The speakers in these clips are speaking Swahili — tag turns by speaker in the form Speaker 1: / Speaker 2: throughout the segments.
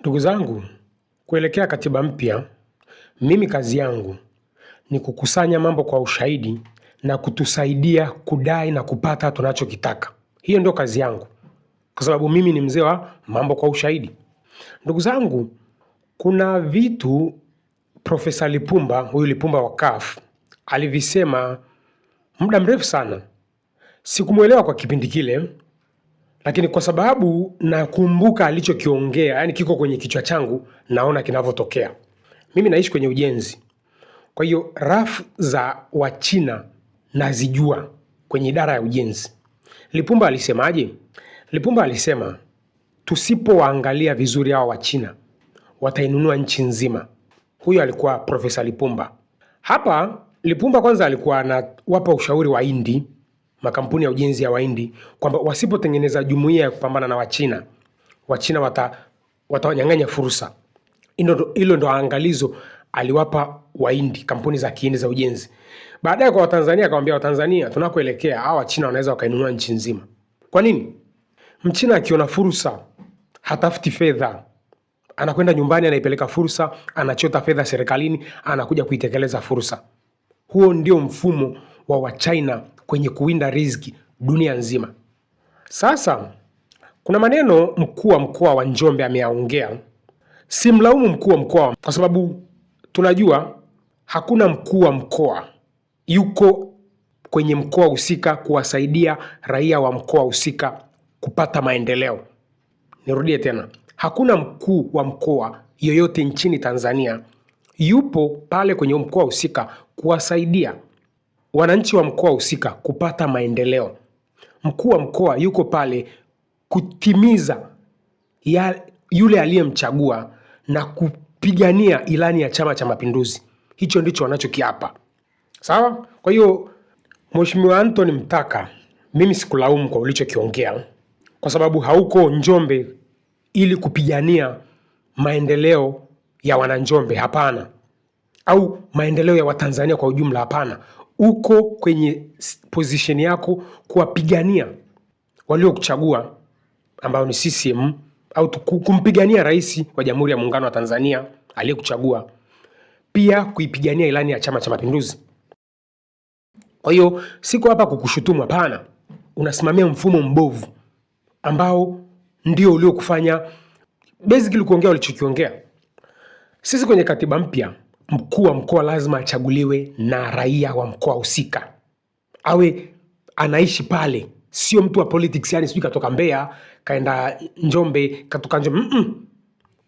Speaker 1: Ndugu zangu, kuelekea katiba mpya, mimi kazi yangu ni kukusanya mambo kwa ushahidi na kutusaidia kudai na kupata tunachokitaka. Hiyo ndio kazi yangu, kwa sababu mimi ni mzee wa mambo kwa ushahidi. Ndugu zangu, kuna vitu Profesa Lipumba, huyu Lipumba wa CUF, alivisema muda mrefu sana. Sikumuelewa kwa kipindi kile, lakini kwa sababu nakumbuka alichokiongea, yani kiko kwenye kichwa changu, naona kinavyotokea. Mimi naishi kwenye ujenzi. Kwa hiyo rafu za Wachina nazijua kwenye idara ya ujenzi. Lipumba alisemaje? Lipumba alisema tusipowaangalia vizuri hawa Wachina watainunua nchi nzima. Huyo alikuwa Profesa Lipumba. Hapa Lipumba kwanza alikuwa anawapa ushauri Wahindi, makampuni ya ujenzi ya Wahindi, kwamba wasipotengeneza jumuiya ya kupambana na Wachina, Wachina watawanyang'anya fursa. Hilo ndo angalizo aliwapa Wahindi, kampuni za Kihindi za ujenzi. Baadaye kwa Watanzania akamwambia Watanzania, tunakoelekea hawa Wachina wanaweza wakainunua nchi nzima. Kwa nini? Mchina akiona fursa hatafuti fedha, anakwenda nyumbani, anaipeleka fursa, anachota fedha serikalini, anakuja kuitekeleza fursa. Huo ndio mfumo wa Wachina kwenye kuwinda riziki dunia nzima. Sasa kuna maneno mkuu wa mkoa wa Njombe ameyaongea. Simlaumu mkuu wa mkoa kwa sababu tunajua hakuna mkuu wa mkoa yuko kwenye mkoa husika kuwasaidia raia wa mkoa husika kupata maendeleo. Nirudie tena, hakuna mkuu wa mkoa yoyote nchini Tanzania yupo pale kwenye mkoa husika kuwasaidia wananchi wa mkoa husika kupata maendeleo. Mkuu wa mkoa yuko pale kutimiza yule aliyemchagua na kupigania ilani ya Chama cha Mapinduzi. Hicho ndicho wanachokiapa. Sawa? Kwa hiyo Mheshimiwa Anthony Mtaka, mimi sikulaumu kwa ulichokiongea, kwa sababu hauko Njombe ili kupigania maendeleo ya wananjombe, hapana, au maendeleo ya Watanzania kwa ujumla, hapana. Uko kwenye position yako kuwapigania waliokuchagua ambao ni CCM, au kumpigania rais wa Jamhuri ya Muungano wa Tanzania aliyekuchagua, pia kuipigania ilani ya Chama cha Mapinduzi. Kwa hiyo siko hapa kukushutumu, hapana. Unasimamia mfumo mbovu ambao ndio uliokufanya basically kuongea ulichokiongea. Sisi kwenye katiba mpya, mkuu wa mkoa lazima achaguliwe na raia wa mkoa husika, awe anaishi pale, sio mtu wa politics, yani sijui katoka Mbeya kaenda Njombe, katoka Njombe.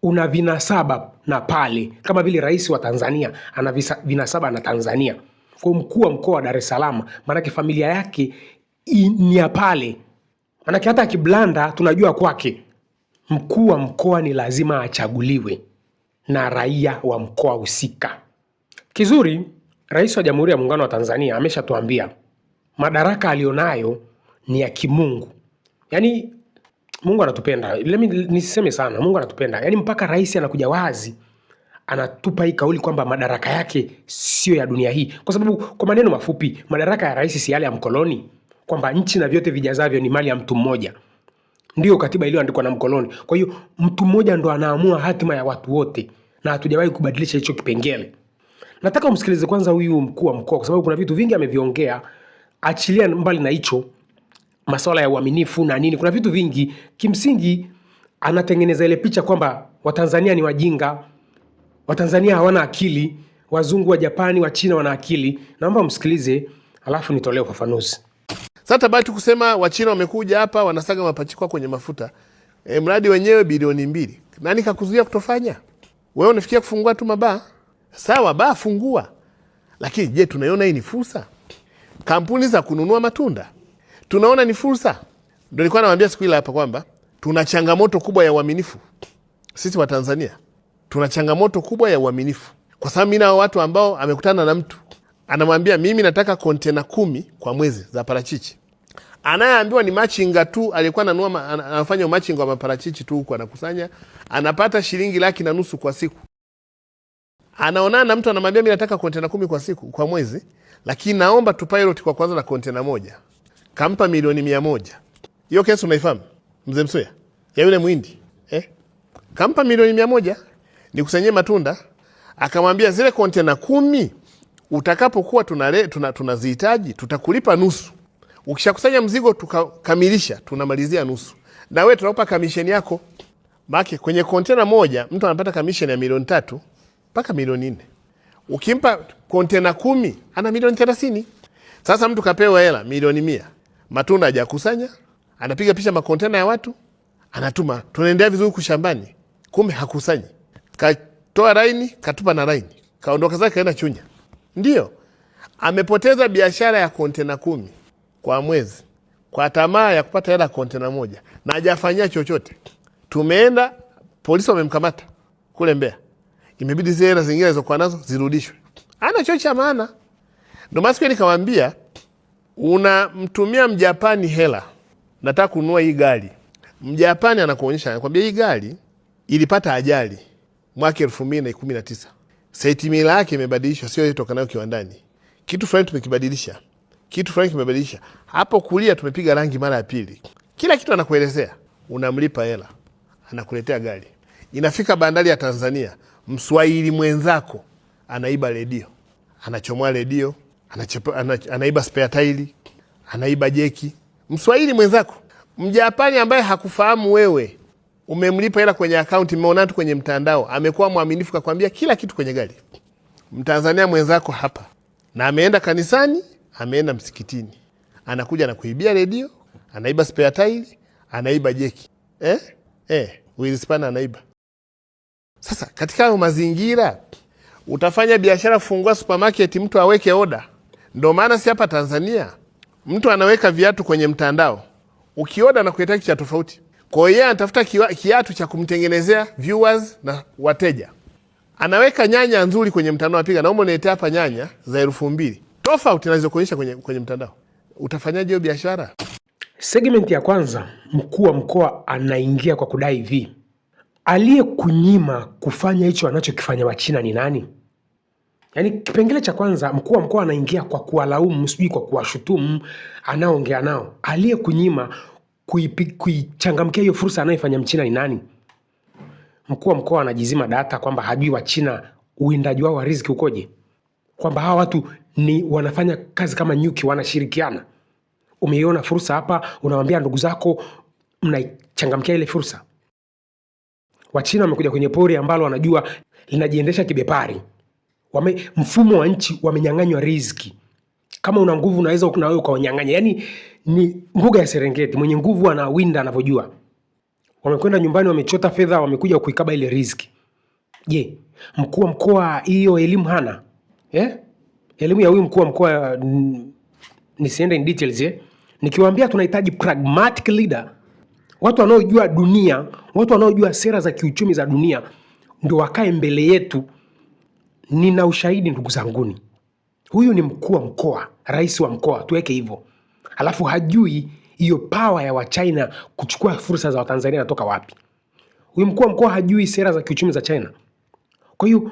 Speaker 1: Una vinasaba na pale, kama vile rais wa Tanzania ana vinasaba na Tanzania. Kwa mkuu wa mkoa wa Dar es Salaam, maanake familia yake ni ya pale, maanake hata akiblanda tunajua kwake. Mkuu wa mkoa ni lazima achaguliwe na raia wa mkoa husika. Kizuri, rais wa Jamhuri ya Muungano wa Tanzania ameshatuambia madaraka alionayo ni ya kimungu. Yaani Mungu anatupenda. Nisiseme sana, Mungu anatupenda. Yaani mpaka rais anakuja wazi anatupa hii kauli kwamba madaraka yake sio ya dunia hii. Kwa sababu kwa maneno mafupi, madaraka ya rais si yale ya mkoloni, kwamba nchi na vyote vijazavyo ni mali ya mtu mmoja. Ndio katiba iliyoandikwa na mkoloni. Kwa hiyo mtu mmoja ndo anaamua hatima ya watu wote, na hatujawahi kubadilisha hicho kipengele. Nataka umsikilize kwanza huyu mkuu wa mkoa, kwa sababu kuna vitu vingi ameviongea. Achilia mbali na hicho masuala ya uaminifu na nini, kuna vitu vingi kimsingi anatengeneza ile picha kwamba Watanzania ni wajinga, Watanzania hawana akili, wazungu wa Japani wa China wana akili. Naomba msikilize alafu nitolee ufafanuzi.
Speaker 2: Sasa tabaki kusema Wachina wamekuja hapa wanasaga mapachikwa kwenye mafuta. Mradi wenyewe bilioni 2. Nani kakuzuia kutofanya? Wewe unafikia kufungua tu mabaa? Sawa, baa fungua. Lakini je, tunaiona hii ni fursa? Kampuni za kununua matunda tunaona ni fursa? Ndio nilikuwa nawaambia siku ile hapa kwamba tuna changamoto kubwa ya uaminifu. Sisi wa Tanzania tuna changamoto kubwa ya uaminifu. Kwa sababu mimi na watu ambao amekutana na mtu anamwambia mimi nataka kontena 10 kwa mwezi za parachichi. Anayeambiwa ni machinga tu, alikuwa anafanya machinga wa maparachichi tu huko, anakusanya, anapata shilingi 150,000 kwa siku. Anaonana na mtu anamwambia mimi nataka kontena 10 kwa siku, kwa mwezi, lakini naomba tu pilot kwa kwanza na kontena 1. Kampa milioni 100. Hiyo kesi unaifahamu? Mzee Msuya? Ya yule Muhindi? kampa milioni 100 nikusanyie matunda, akamwambia zile kontena 10 utakapokuwa tunazihitaji tutakulipa nusu. Ukishakusanya mzigo tukakamilisha, tunamalizia nusu. Na wewe tunakupa kamisheni yako. Maki kwenye kontena moja mtu anapata kamisheni ya milioni 3 mpaka milioni 4. Ukimpa kontena 10 ana milioni 30. Sasa mtu kapewa hela milioni 100. Matunda hajakusanya, anapiga picha makontena ya watu, anatuma, tunaendelea vizuri kushambani. Kumbe hakusanyi. Katoa laini, katupa na laini. Kaondoka zake kaenda Chunya. Ndio. Amepoteza biashara ya kontena 10 kwa mwezi kwa tamaa ya kupata hela kontena moja na hajafanyia chochote. Tumeenda polisi wamemkamata kule Mbeya. Imebidi zile hela zingine zilizokuwa nazo zirudishwe. Ana chochote maana. Ndio maana nikamwambia unamtumia Mjapani hela, nataka kununua hii gari. Mjapani anakuonyesha, anakuambia hii gari ilipata ajali mwaka 2019. Saitimila yake imebadilishwa, sio ile toka nayo kiwandani. Kitu fulani tumekibadilisha. Kitu fulani kimebadilisha. Hapo kulia tumepiga rangi mara ya pili. Kila kitu anakuelezea. Unamlipa hela, anakuletea gari. Inafika bandari ya Tanzania, Mswahili mwenzako anaiba redio, anachomoa redio, anaiba spare tire, anaiba jeki. Mswahili mwenzako. Mjapani ambaye hakufahamu wewe, umemlipa hela kwenye akaunti, umeona tu kwenye mtandao, amekuwa mwaminifu kakwambia kila kitu kwenye gari. Mtanzania mwenzako hapa, na ameenda kanisani, ameenda msikitini, anakuja na kuibia redio, anaiba spare tire, anaiba jeki. Wilspana anaiba. Sasa katika hayo mazingira utafanya biashara, kufungua supermarket, mtu aweke oda. Ndio maana si hapa Tanzania mtu anaweka viatu kwenye mtandao, ukioda na kuleta kitu cha tofauti. Kwa hiyo anatafuta kiatu cha kumtengenezea viewers na wateja. Anaweka nyanya nzuri kwenye mtandao, apiga naomba uniletee hapa nyanya za 2,000 tofauti na zilizokuonyesha kwenye mtandao. Utafanyaje hiyo biashara?
Speaker 1: Segment ya kwanza, mkuu wa mkoa anaingia kwa kudai hivi: aliyekunyima kufanya hicho anachokifanya Wachina ni nani? Yaani kipengele cha kwanza, mkuu wa mkoa anaingia kwa kuwalaumu, sijui kwa kuwashutumu anaoongea nao. Aliyekunyima kuichangamkia hiyo fursa anayefanya Mchina ni nani? Mkuu wa mkoa anajizima data kwamba hajui Wachina uwindaji wao wa riziki ukoje, kwamba hawa watu ni wanafanya kazi kama nyuki, wanashirikiana. Umeiona fursa hapa, unawambia ndugu zako, mnaichangamkia ile fursa. Wachina wamekuja kwenye pori ambalo wanajua linajiendesha kibepari. Mfumo wa nchi wamenyang'anywa riziki. Kama una nguvu unaweza na wewe ukawanyang'anya. Yaani ni mbuga ya Serengeti, mwenye nguvu anawinda anavyojua. Wamekwenda nyumbani, wamechota fedha, wamekuja kuikaba ile riziki. Je, mkuu wa mkoa hiyo elimu hana? Elimu ya huyu mkuu wa mkoa nisiende in details nikiwaambia tunahitaji pragmatic leader, watu wanaojua dunia, watu wanaojua sera za kiuchumi za dunia ndio wakae mbele yetu. Nina ushahidi ndugu zanguni. Huyu ni mkuu wa mkoa, rais wa mkoa, tuweke hivyo. Alafu hajui hiyo power ya Wachina kuchukua fursa za Watanzania natoka wapi. Huyu mkuu wa mkoa hajui sera za kiuchumi za China. Kwa hiyo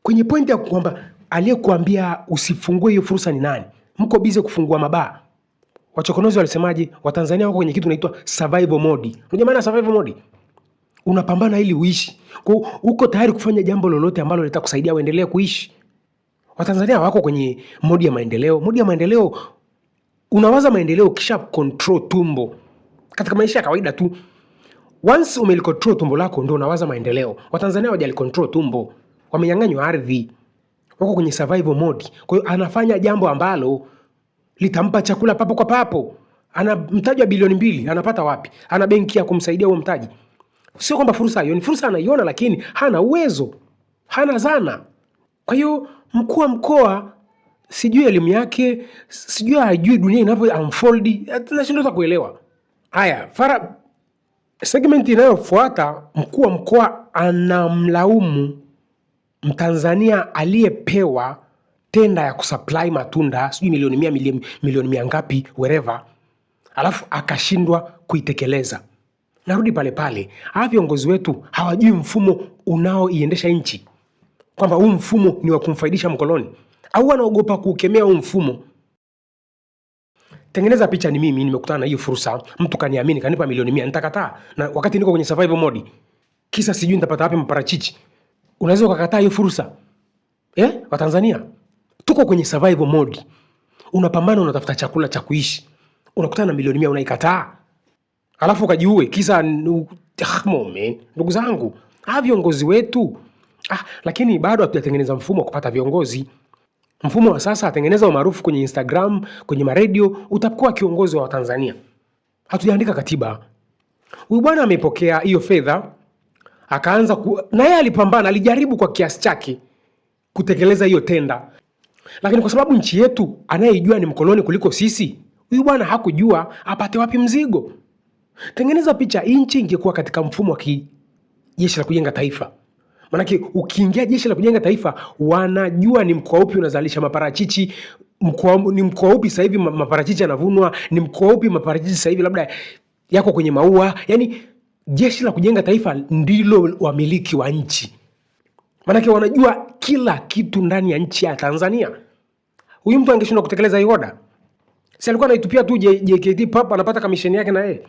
Speaker 1: kwenye pointi ya kwamba aliyekuambia usifungue hiyo fursa ni nani? Mko busy kufungua mabaa. Wachokonozi walisemaje? Watanzania wako kwenye kitu inaitwa survival mode. Unajua maana survival mode? Unapambana ili uishi. Kwa hiyo uko tayari kufanya jambo lolote ambalo litakusaidia uendelee kuishi. Watanzania wako kwenye modi ya maendeleo. Modi ya maendeleo, unawaza maendeleo kisha control tumbo. Katika maisha ya kawaida tu, once umelicontrol tumbo lako ndio unawaza maendeleo. Watanzania hawajalicontrol tumbo. Wamenyang'anywa ardhi. Wako kwenye survival mode. Kwa hiyo anafanya jambo ambalo litampa chakula papo kwa papo. Ana mtaji wa bilioni 2, anapata wapi? Ana benki ya kumsaidia huo mtaji. Sio kwamba fursa hiyo, ni fursa anaiona, lakini hana uwezo, hana zana. Kwa hiyo mkuu wa mkoa sijui elimu yake, sijui hajui dunia inavyo unfold, tunashindwa kuelewa. Haya, segment inayofuata, mkuu wa mkoa anamlaumu Mtanzania aliyepewa tenda ya kusupply matunda, sijui milioni 100, milioni 100 ngapi, wherever, alafu akashindwa kuitekeleza. Narudi pale pale, hawa viongozi wetu hawajui mfumo unaoiendesha nchi, kwamba huu mfumo ni wa kumfaidisha mkoloni, au wanaogopa kuukemea huu mfumo. Tengeneza picha, ni mimi nimekutana na hiyo fursa, mtu kaniamini, kanipa milioni 100, nitakataa na wakati niko kwenye survival mode? kisa sijui nitapata wapi maparachichi. Unaweza ukakataa hiyo fursa? Watanzania tuko kwenye survival mode. Unapambana, unatafuta chakula cha kuishi, unakutana na milioni 100 unaikataa, alafu ukajiue kisa ndugu zangu, viongozi wetu lakini bado hatujatengeneza mfumo wa kupata viongozi. Mfumo wa sasa atengeneza umaarufu kwenye Instagram, kwenye maredio, utakuwa kiongozi wa Tanzania. Hatujaandika katiba. Huyu bwana amepokea hiyo fedha, akaanza na yeye alipambana, alijaribu kwa kiasi chake kutekeleza hiyo tenda. Lakini kwa sababu nchi yetu anayejua ni mkoloni kuliko sisi, huyu bwana hakujua apate wapi mzigo. Tengeneza picha, nchi ingekuwa katika mfumo wa jeshi la kujenga taifa. Manake ukiingia jeshi la kujenga taifa, wanajua ni mkoa upi unazalisha maparachichi, ni mkoa upi sasa hivi maparachichi yanavunwa, ni mkoa upi maparachichi sasa hivi labda yako kwenye maua. Yani jeshi la kujenga taifa ndilo wamiliki wa nchi. Manake wanajua kila kitu ndani ya nchi ya Tanzania. Huyu mtu angeshindwa kutekeleza hiyo oda, si alikuwa anaitupia tu JKT papa, anapata kamisheni yake na yeye.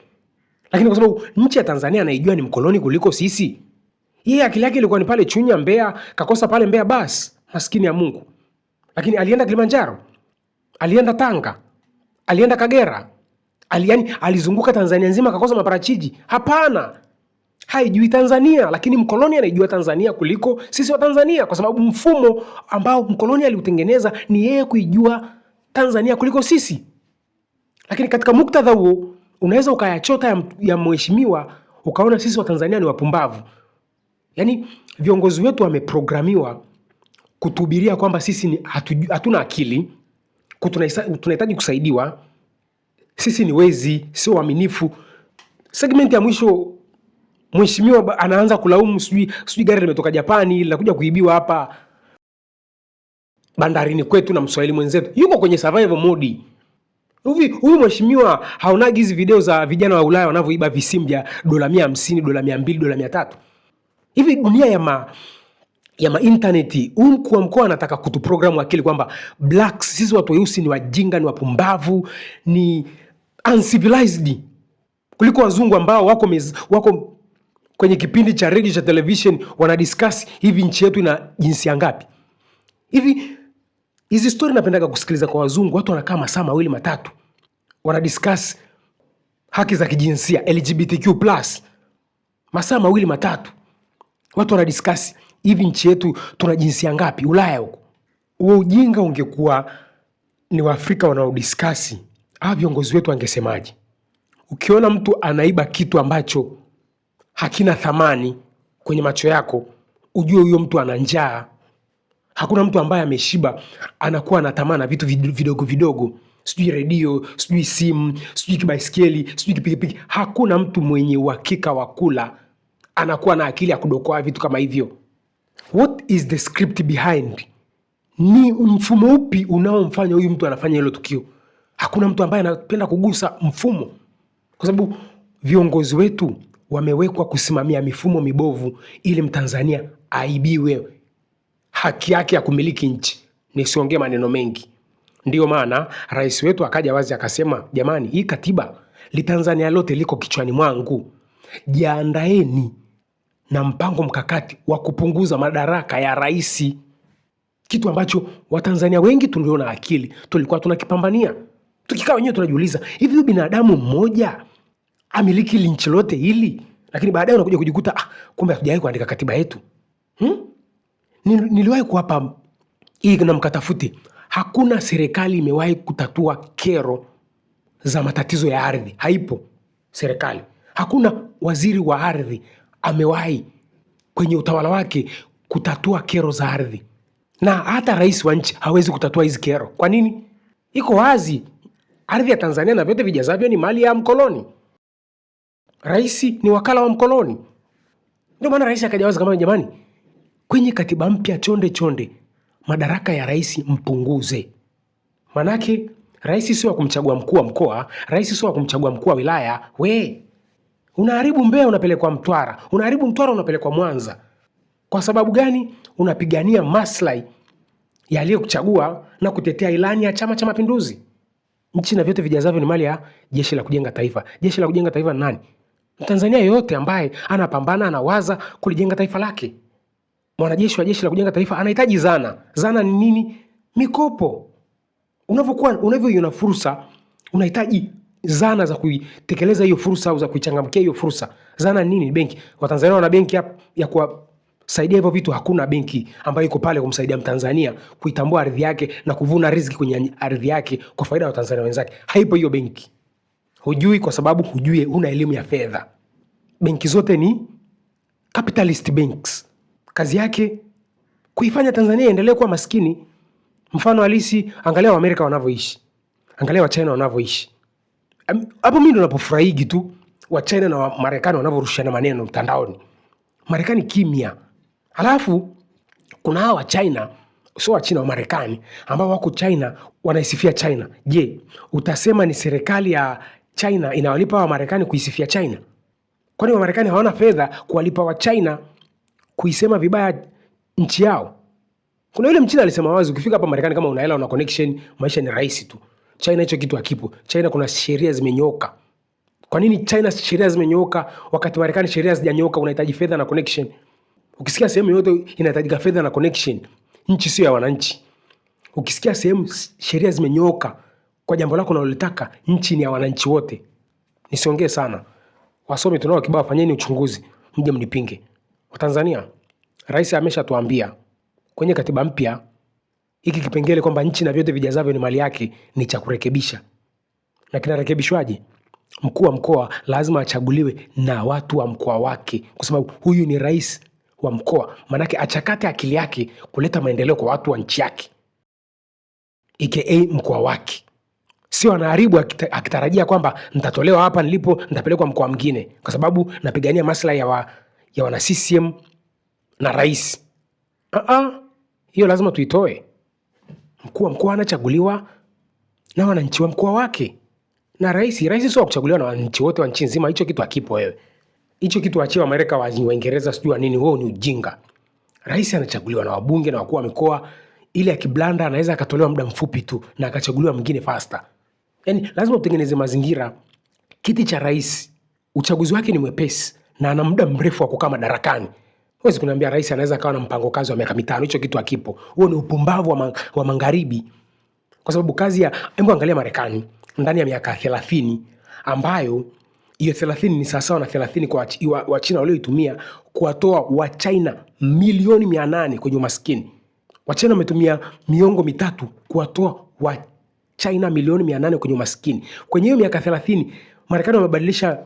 Speaker 1: Lakini kwa sababu nchi ya Tanzania anaijua ni mkoloni kuliko sisi, yeye akili yake ilikuwa ni pale Chunya, Mbeya, kakosa pale Mbeya basi, maskini ya Mungu. Lakini alienda Kilimanjaro, alienda Tanga, alienda Kagera, alizunguka Tanzania nzima, kakosa maparachichi? Hapana. Haijui Tanzania, lakini mkoloni anaijua Tanzania kuliko sisi wa Tanzania, kwa sababu mfumo ambao mkoloni aliutengeneza ni yeye kuijua Tanzania kuliko sisi. Lakini katika muktadha huo unaweza ukayachota ya mheshimiwa ukaona sisi wa Tanzania ni wapumbavu. Yani viongozi wetu wameprogramiwa kutuhubiria kwamba sisi hatuna akili, tunahitaji kusaidiwa, sisi ni wezi, sio waaminifu. Segment ya mwisho mheshimiwa anaanza kulaumu sijui gari limetoka Japani linakuja kuibiwa hapa bandarini kwetu na Mswahili mwenzetu. Yuko kwenye survival mode. Huyu mheshimiwa haonagi hizi video za vijana wa Ulaya wanavyoiba visimu vya $150, $200, $300. Hivi dunia ya interneti, mkuu wa mkoa anataka kutuprogramu akili kwamba blacks, sisi watu weusi ni wajinga, ni wapumbavu, ni uncivilized kuliko wazungu ambao wako kwenye kipindi cha radio cha television wanadiscuss hivi nchi yetu ina jinsia ngapi. Hizi story napendaga kusikiliza kwa wazungu, watu wanakaa masaa 2-3 wanadiscuss haki za kijinsia LGBTQ+, masaa 2-3 watu wanadiscuss hivi nchi yetu tuna jinsia ngapi. Ulaya huko, huo ujinga ungekuwa ni Waafrika wanaodiscuss, viongozi wetu wangesemaje? Ukiona mtu anaiba kitu ambacho hakina thamani kwenye macho yako, ujue huyo mtu ana njaa. Hakuna mtu ambaye ameshiba anakuwa anatamana vitu vidogo vidogo, sijui redio, sijui simu, sijui kibaiskeli, sijui kipikipiki. Hakuna mtu mwenye uhakika wa kula anakuwa na akili ya kudokoa vitu kama hivyo. What is the script behind? Ni mfumo upi unaomfanya huyu mtu anafanya hilo tukio? Hakuna mtu ambaye anapenda kugusa mfumo, kwa sababu viongozi wetu wamewekwa kusimamia mifumo mibovu ili Mtanzania aibiwe haki yake ya kumiliki nchi. Nisiongee maneno mengi. Ndio maana rais wetu akaja wazi akasema, jamani, hii katiba Tanzania lote liko kichwani mwangu. Jiandaeni na mpango mkakati wa kupunguza madaraka ya rais. Kitu ambacho Watanzania wengi tuliona akili tulikuwa tunakipambania. Tukikaa wenyewe tunajiuliza, hivi binadamu mmoja amiliki nchi lote hili? Lakini baadaye unakuja kujikuta kumbe hatujawahi kuandika katiba yetu. Niliwahi kuwapa hii na mkatafute. Hakuna serikali imewahi kutatua kero za matatizo ya ardhi. Haipo serikali. Hakuna waziri wa ardhi amewahi kwenye utawala wake kutatua kero za ardhi. Na hata rais wa nchi hawezi kutatua hizi kero. Kwa nini? Iko wazi. Ardhi ya Tanzania na vyote vijazavyo ni mali ya mkoloni. Rais ni wakala wa mkoloni. Ndio maana rais akaja wazi kama, jamani, kwenye katiba mpya chonde madaraka ya rais mpunguze. Manake rais sio wa kumchagua mkuu wa mkoa, rais sio wa kumchagua mkuu wa wilaya. Unaharibu Mbeya unapelekwa Mtwara, unaharibu Mtwara unapelekwa Mwanza. Kwa sababu gani? Unapigania maslahi yaliyokuchagua na kutetea ilani ya Chama cha Mapinduzi. Nchi na vyote vijazavyo ni mali ya jeshi la kujenga taifa. Jeshi la kujenga taifa ni nani? Mtanzania yoyote ambaye anapambana, anawaza kulijenga taifa lake, mwanajeshi wa jeshi la kujenga taifa, anahitaji zana. Zana ni nini? Mikopo. Unavyoiona fursa, unahitaji zana za kuitekeleza hiyo fursa au za kuichangamkia hiyo fursa. Zana ni nini? Benki. Watanzania wana benki ya kuwasaidia hivyo vitu? Hakuna benki ambayo iko pale kumsaidia Mtanzania kuitambua ardhi yake na kuvuna riziki kwenye ardhi yake kwa faida ya Watanzania wenzake. Haipo hiyo benki. Hujui kwa sababu huna elimu ya fedha. Benki zote ni capitalist banks. Kazi yake kuifanya Tanzania iendelee kuwa maskini. Mfano halisi, angalia Waamerika wanavyoishi, angalia Wachina wanavyoishi. Hapo mimi ndo napofurahigi tu Wachina na Marekani wanavyorushana maneno mtandaoni. Marekani kimya. Halafu kuna hawa Wachina, sio Wachina, wa Marekani ambao wako China wanaisifia China. Je, utasema ni serikali ya China inawalipa wa Marekani kuisifia China? Kwani wa Marekani hawana fedha kuwalipa wa China kuisema vibaya nchi yao? Kuna yule Mchina alisema wazi, ukifika hapa Marekani kama una hela, una connection, maisha ni rahisi tu. China hicho kitu hakipo. China kuna sheria zimenyooka. Kwa nini China sheria zimenyooka wakati Marekani sheria hazijanyooka? Unahitaji fedha na connection. Ukisikia sehemu yote inahitajika fedha na connection, nchi sio ya wananchi. Ukisikia sehemu sheria zimenyooka kwa jambo lako unalotaka, nchi ni ya wananchi wote. Nisiongee sana. Wasomi tunao kibao, fanyeni uchunguzi, mje mnipinge. Watanzania, Rais ameshatuambia kwenye katiba mpya hiki kipengele kwamba nchi na vyote vijazavyo ni mali yake ni cha kurekebisha. Na kinarekebishwaje? Mkuu wa mkoa lazima achaguliwe na watu wa mkoa wake, kwa sababu huyu ni rais wa mkoa. Manake achakate akili yake kuleta maendeleo kwa watu wa nchi yake, aka mkoa wake. Sio anaharibu akitarajia kwamba nitatolewa hapa nilipo, nitapelekwa mkoa mwingine kwa sababu napigania maslahi ya wana CCM na rais. Hiyo lazima tuitoe. Mkuu wa mkoa anachaguliwa na wananchi wa mkoa wake. Na rais sio kuchaguliwa na wananchi wote wa nchi nzima. Hicho kitu hakipo wewe. Hicho kitu achie Amerika, Waingereza, sijui nini, wao ni ujinga. Rais anachaguliwa na wabunge na wakuu wa mikoa, ili akiblanda anaweza akatolewa muda mfupi tu na akachaguliwa mwingine faster. Yaani lazima utengeneze mazingira. Kiti cha rais uchaguzi wake ni mwepesi na ana muda mrefu wa kukaa madarakani. Huwezi kuniambia rais anaweza akawa na mpango kazi wa miaka 5. Hicho kitu hakipo. Huo ni upumbavu wa magharibi. Kwa sababu kazi hebu angalia Marekani ndani ya miaka 30, ambayo hiyo 30 ni sawasawa na 30 kwa Wachina walioitumia kuwatoa Wachina milioni 800 kwenye umaskini. Wachina wametumia miongo 3 kuwatoa Wachina milioni 800 kwenye umaskini. Kwenye hiyo miaka 30 Marekani wamebadilisha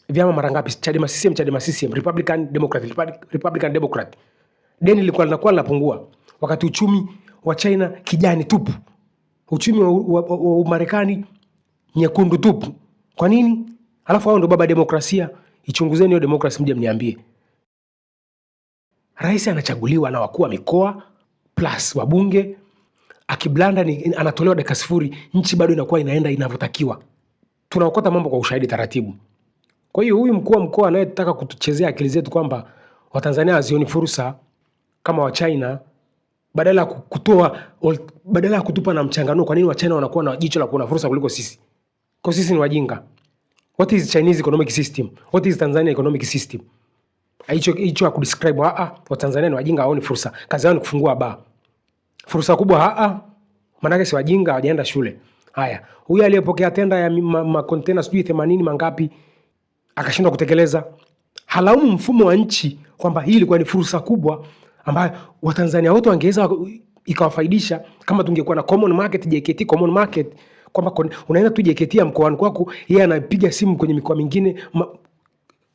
Speaker 1: vyama mara ngapi? Chadema CCM, Republican Democrat. Deni lilikuwa linapungua wakati uchumi wa China kijani tupu, uchumi wa Marekani nyekundu tupu. Kwa nini? Alafu hao ndio baba demokrasia. Ichunguzeni hiyo demokrasia, mje mniambie. Rais anachaguliwa na wakuu wa mikoa plus wabunge, akiblanda anatolewa dakika 0, nchi bado inakuwa inaenda inavyotakiwa. Tunaokota mambo kwa ushahidi taratibu. Kwa hiyo huyu mkuu wa mkoa anayetaka kutuchezea akili zetu kwamba Watanzania hazioni fursa kama wa China, badala ya kutupa na mchanganuo kwa nini wa China wanakuwa na jicho la kuona fursa kuliko sisi. Kwa sisi ni wajinga. What is Chinese economic system? What is Tanzania economic system? Hicho ya kudescribe wa Tanzania ni wajinga, haoni fursa. Kazi yao ni kufungua baa. Fursa kubwa maana si wajinga, hawajaenda shule. Haya, huyu aliyepokea tenda ya makontena sijui 80 mangapi akashindwa kutekeleza. Halaumu mfumo wa nchi kwamba hii ilikuwa ni fursa kubwa ambayo Watanzania wote wangeweza ikawafaidisha kama tungekuwa na common market, JKT common market, kwamba unaenda tu JKT ya mkoani kwako, yeye anapiga simu kwenye mikoa mingine,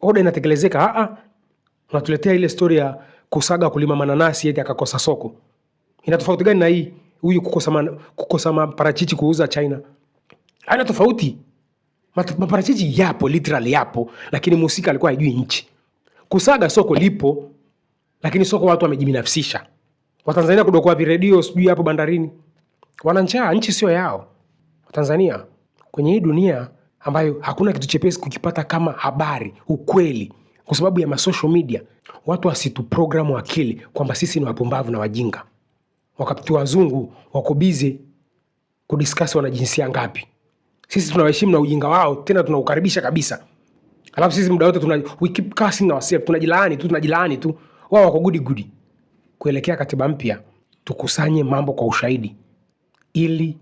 Speaker 1: oda inatekelezeka. Unatuletea ile story ya kusaga kulima mananasi eti akakosa soko. Ina tofauti gani na hii? Huyu kukosa maparachichi kuuza China. Haina tofauti. Maparachichi yapo, literally yapo, lakini mhusika alikuwa hajui nchi. Kusaga soko lipo, lakini soko watu wamejibinafsisha. Watanzania kudokoa viredio sijui hapo bandarini. Wanancha, nchi sio yao. Watanzania kwenye hii dunia ambayo hakuna kitu chepesi kukipata kama habari, ukweli, kwa sababu ya social media, watu wasituprogramu akili kwamba sisi ni wapumbavu na wajinga. Wakati wazungu wako busy kudiscuss wana jinsia ngapi. Sisi tunawaheshimu na ujinga wao, tena tunaukaribisha kabisa. Alafu sisi muda wote we keep cursing ourselves, tunajilaani tu. Wao wako goody. Kuelekea katiba mpya, tukusanye mambo kwa ushahidi ili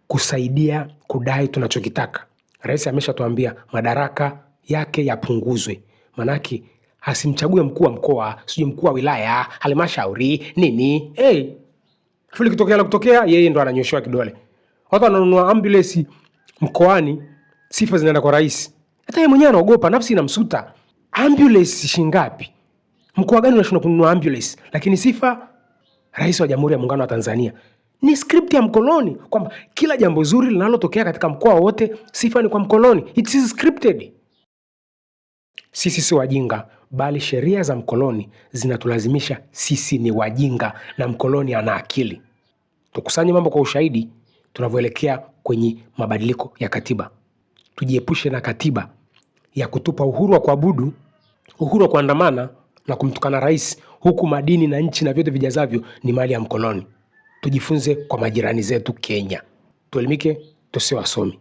Speaker 1: kusaidia kudai tunachokitaka. Rais ameshatuambia madaraka yake yapunguzwe. Manake asimchague mkuu wa mkoa, sijui mkuu wa wilaya, halmashauri, nini. Fuli kutokea yeye ndo ananyoshewa kidole. Watu wananunua ambulance mkoani, sifa zinaenda kwa rais. Hata yeye mwenyewe anaogopa, nafsi inamsuta. Ambulance shingapi? Mkoa gani unashindwa kununua ambulance? Lakini sifa Rais wa Jamhuri ya Muungano wa Tanzania. Ni script ya mkoloni kwamba kila jambo zuri linalotokea katika mkoa wote sifa ni kwa mkoloni. It is scripted. Sisi si wajinga, bali sheria za mkoloni zinatulazimisha sisi ni wajinga na mkoloni ana akili. Tukusanye mambo kwa ushahidi tunavyoelekea kwenye mabadiliko ya katiba. Tujiepushe na katiba ya kutupa uhuru wa kuabudu, uhuru wa kuandamana na kumtukana rais, huku madini na nchi na vyote vijazavyo ni mali ya mkoloni. Tujifunze kwa majirani zetu Kenya. Tuelimike, tusiwe wasomi.